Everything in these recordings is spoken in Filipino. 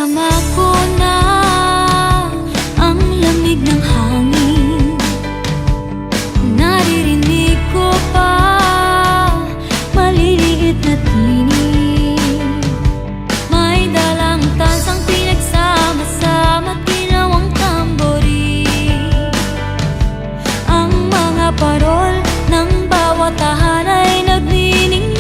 Kasama ko na ang lamig ng hangin. Naririnig ko pa maliliit na tinig. May dalang tansang pinagsama-sama, ginawang tamborin. Ang mga parol ng bawat tahan ay nagniningning.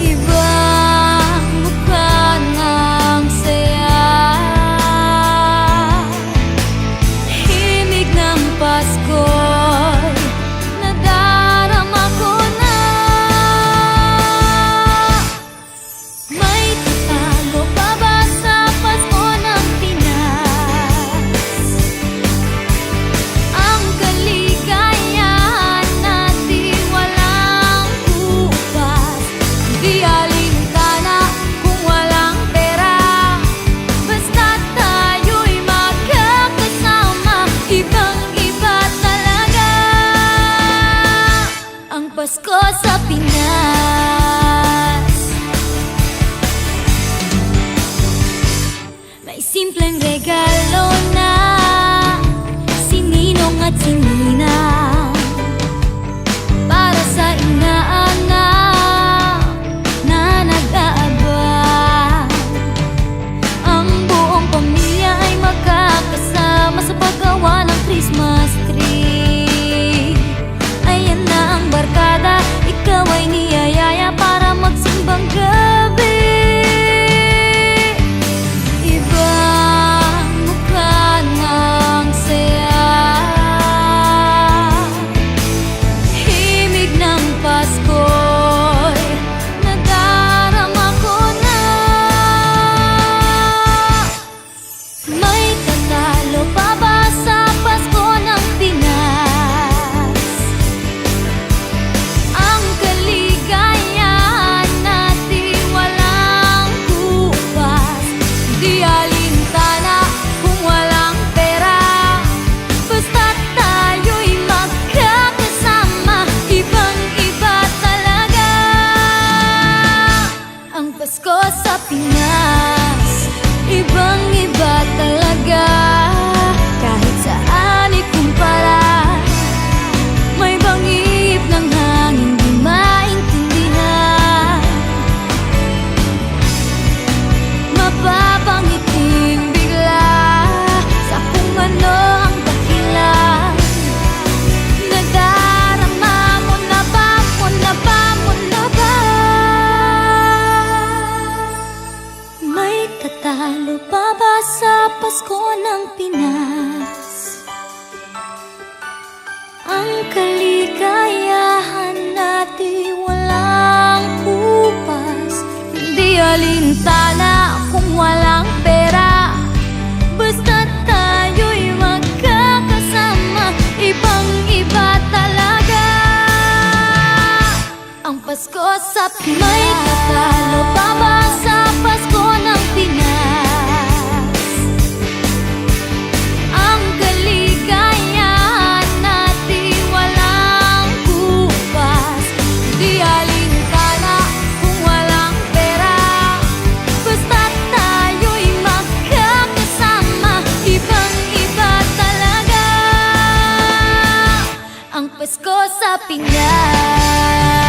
Ibang mukha ng saya, himig ng Pasko'y nadarama ko na. May tatalo pa ba sa Pasko ng Pinas? Ang kaligayahan natin walang bukas. Di alintana kung walang pera, basta't tayo'y magkakasama. Ibang-iba talaga ang Pasko sa Pinas. May simpleng regalo na sininong at sininang para sa inaanak na nag-aabang. Ang buong pamilya ay magkakasama sa paggawa ng Christmas tree. Ayan na ang barkada, ikaw ay niyayaya para magsimbang gabi. Ibang mukha ng saya, himig ng Pasko'y nadarama ko na. May tatalo pa ba sa Pasko ng Pinas? Ang kaligayahan natin walang bukas. Di alintana kung walang pera, basta't tayo'y magkakasama. Ibang-iba talaga ang Pasko sa Pinas. Ibang-iba talaga, kahit saan ikumpara. May bangib ng hangin di maintindihan, mapapangiting bigla sa kung ano ang dahilan. Nadarama mo na ba, mo na ba, mo na ba? May tatalo pa ba sa Pasko ng Pinas? Ang kaligayahan natin walang kupas. Hindi alintana kung walang pera, basta't tayo'y magkakasama. Ibang-iba talaga ang Pasko sa Pinas. May tatalo pa ba sa Pasko ng Pinas? Ang kaligayahan natin walang bukas. Di alintana kung walang pera, basta't tayo'y magkakasama. Ibang-iba talaga ang Pasko sa Pinas.